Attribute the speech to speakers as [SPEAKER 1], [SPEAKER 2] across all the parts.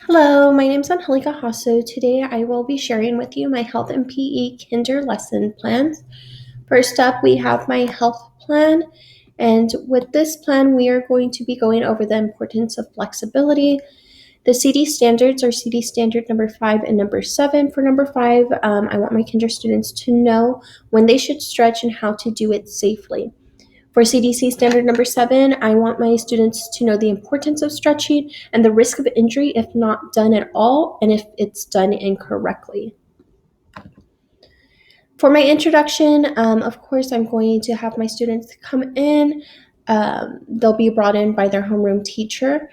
[SPEAKER 1] Hello, my name is Angelica Hasso. Today I will be sharing with you my health and PE kinder lesson plans. First up, we have my health plan, and with this plan, we are going to be going over the importance of flexibility. The CD standards are CD standard number 5 and number 7. For number 5, I want my kinder students to know when they should stretch and how to do it safely. For CDC standard number 7, I want my students to know the importance of stretching and the risk of injury if not done at all and if it's done incorrectly. For my introduction, of course, I'm going to have my students come in. They'll be brought in by their homeroom teacher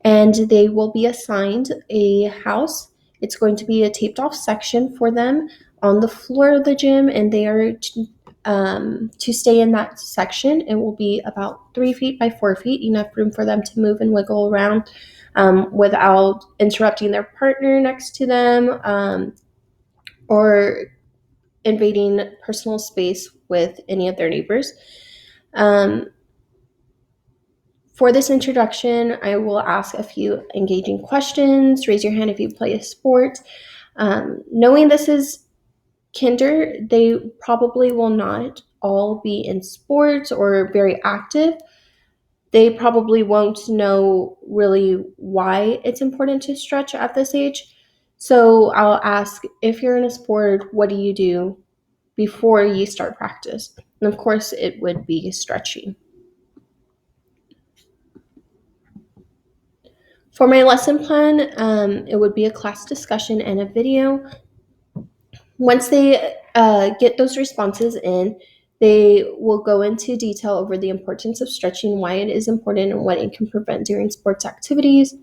[SPEAKER 1] and they will be assigned a house. It's going to be a taped off section for them on the floor of the gym, and they are to stay in that section. It will be about 3 feet by 4 feet, enough room for them to move and wiggle around without interrupting their partner next to them or invading personal space with any of their neighbors. For this introduction, I will ask a few engaging questions. Raise your hand if you play a sport. Knowing this is kinder, they probably will not all be in sports or very active. They probably won't know really why it's important to stretch at this age. So I'll ask, if you're in a sport, what do you do before you start practice? And of course, it would be stretching. For my lesson plan, it would be a class discussion and a video. Once they get those responses in, they will go into detail over the importance of stretching, why it is important, and what it can prevent during sports activities.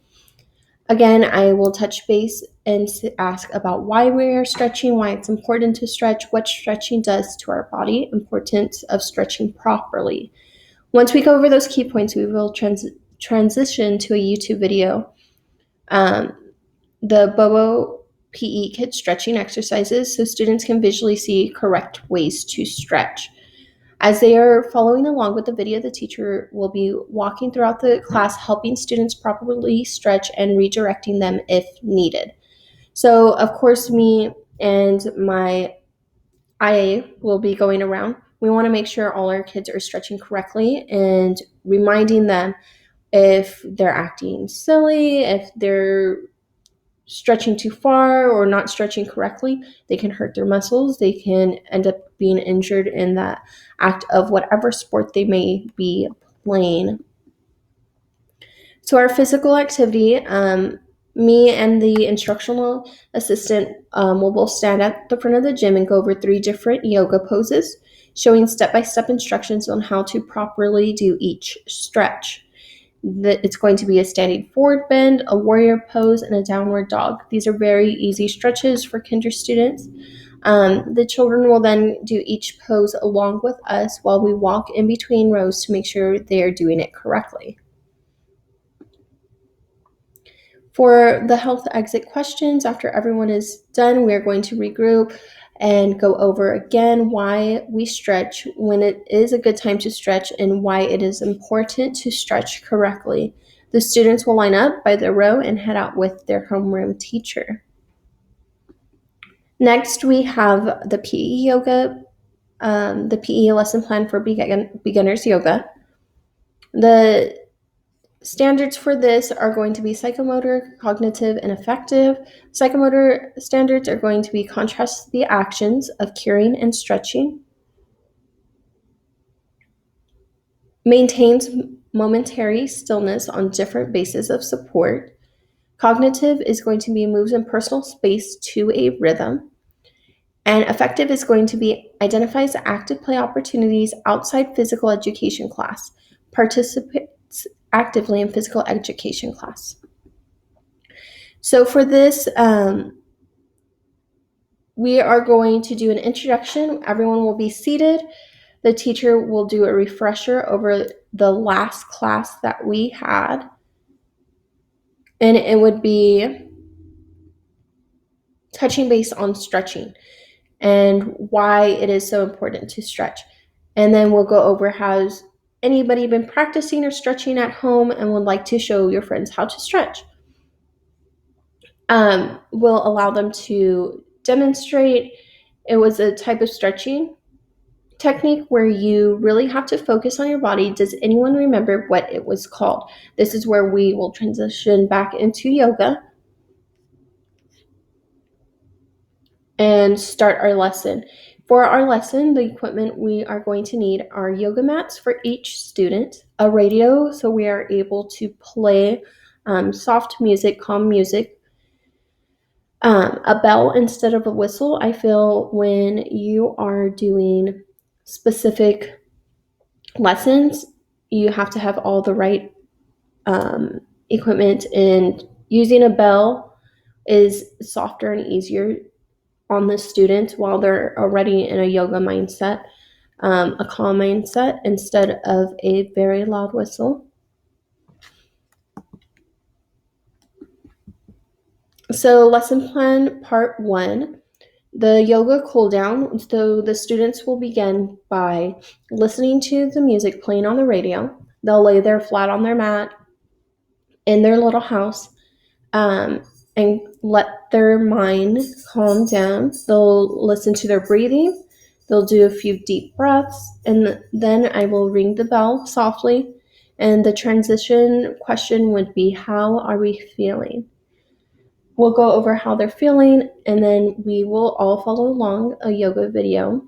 [SPEAKER 1] Again, I will touch base and ask about why we are stretching, why it's important to stretch, what stretching does to our body, importance of stretching properly. Once we go over those key points, we will transition to a YouTube video. The Bobo PE kit stretching exercises so students can visually see correct ways to stretch. As they are following along with the video, the teacher will be walking throughout the class, helping students properly stretch and redirecting them if needed. So, of course, me and my IA will be going around. We want to make sure all our kids are stretching correctly and reminding them if they're acting silly, if they're stretching too far or not stretching correctly, they can hurt their muscles. They can end up being injured in that act of whatever sport they may be playing. So our physical activity, me and the instructional assistant will both stand at the front of the gym and go over 3 different yoga poses, showing step-by-step instructions on how to properly do each stretch. It's going to be a standing forward bend, a warrior pose, and a downward dog. These are very easy stretches for kinder students. The children will then do each pose along with us while we walk in between rows to make sure they are doing it correctly. For the health exit questions, after everyone is done, we are going to regroup and go over again why we stretch, when it is a good time to stretch, and why it is important to stretch correctly. The students will line up by their row and head out with their homeroom teacher. Next, we have the PE yoga, the PE lesson plan for beginners yoga. The standards for this are going to be psychomotor, cognitive, and affective. Psychomotor standards are going to be contrast the actions of curing and stretching, maintains momentary stillness on different bases of support. Cognitive is going to be moves in personal space to a rhythm. And affective is going to be identifies active play opportunities outside physical education class, participates actively in physical education class. So for this, we are going to do an introduction. Everyone will be seated. The teacher will do a refresher over the last class that we had. And it would be touching base on stretching and why it is so important to stretch. And then we'll go over, has anybody been practicing or stretching at home and would like to show your friends how to stretch? will allow them to demonstrate. It was a type of stretching technique where you really have to focus on your body. Does anyone remember what it was called? This is where we will transition back into yoga and start our lesson. For our lesson, the equipment we are going to need are yoga mats for each student, a radio so we are able to play soft music, calm music, a bell instead of a whistle. I feel when you are doing specific lessons, you have to have all the right equipment, and using a bell is softer and easier on the student while they're already in a yoga mindset, a calm mindset, instead of a very loud whistle. So, lesson plan part 1, the yoga cool down. So, the students will begin by listening to the music playing on the radio. They'll lay there flat on their mat in their little house, um, and let their mind calm down. They'll listen to their breathing. They'll do a few deep breaths, and then I will ring the bell softly. And the transition question would be, how are we feeling? We'll go over how they're feeling, and then we will all follow along a yoga video.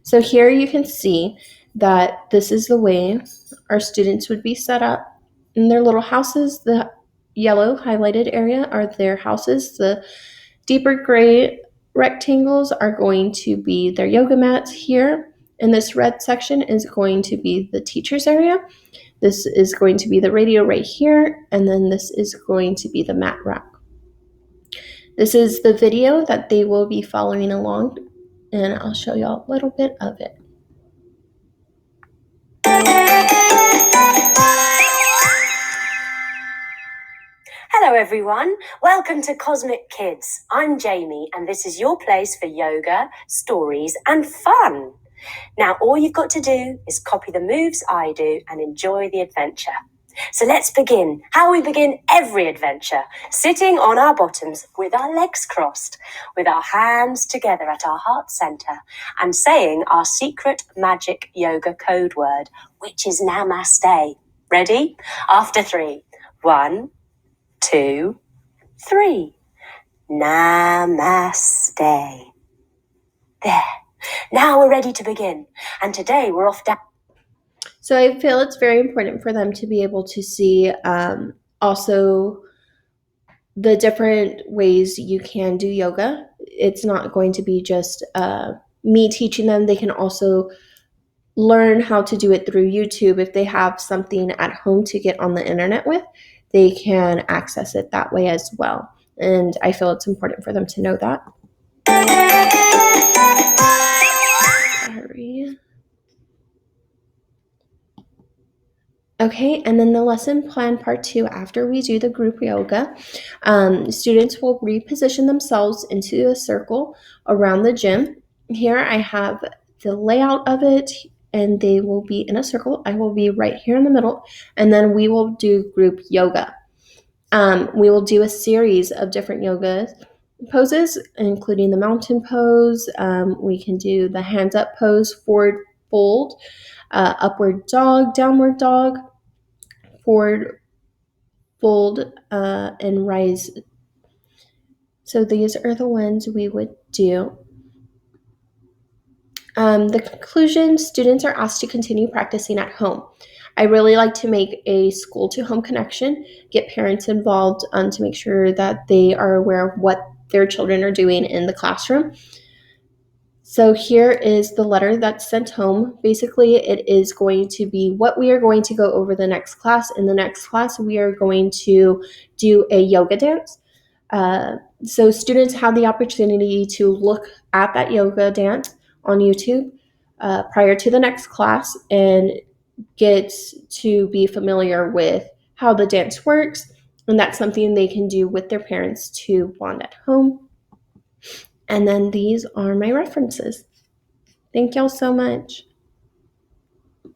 [SPEAKER 1] So here you can see that this is the way our students would be set up in their little houses. The yellow highlighted area are their houses. The deeper gray rectangles are going to be their yoga mats here. And this red section is going to be the teacher's area. This is going to be the radio right here. And then this is going to be the mat rack. This is the video that they will be following along, and I'll show y'all a little bit of it.
[SPEAKER 2] Hello everyone, welcome to Cosmic Kids. I'm Jamie and this is your place for yoga, stories and fun. Now all you've got to do is copy the moves I do and enjoy the adventure. So let's begin how we begin every adventure, sitting on our bottoms with our legs crossed, with our hands together at our heart center and saying our secret magic yoga code word, which is Namaste. Ready? After 3. 1, 2, 3. Namaste. There. Now we're ready to begin. And today we're off down.
[SPEAKER 1] So I feel it's very important for them to be able to see also the different ways you can do yoga. It's not going to be just me teaching them. They can also learn how to do it through YouTube. If they have something at home to get on the internet with, they can access it that way as well. And I feel it's important for them to know that. Sorry. Okay, and then the lesson plan part 2, after we do the group yoga, students will reposition themselves into a circle around the gym. Here I have the layout of it, and they will be in a circle. I will be right here in the middle, and then we will do group yoga. We will do a series of different yoga poses, including the mountain pose. We can do the hands up pose, forward fold, upward dog, downward dog, forward fold, and rise. So these are the ones we would do. The conclusion, students are asked to continue practicing at home. I really like to make a school to home connection, get parents involved to make sure that they are aware of what their children are doing in the classroom. So here is the letter that's sent home. Basically, it is going to be what we are going to go over the next class. In the next class, we are going to do a yoga dance. So students have the opportunity to look at that yoga dance on YouTube prior to the next class and get to be familiar with how the dance works. And that's something they can do with their parents to bond at home. And then these are my references. Thank y'all so much.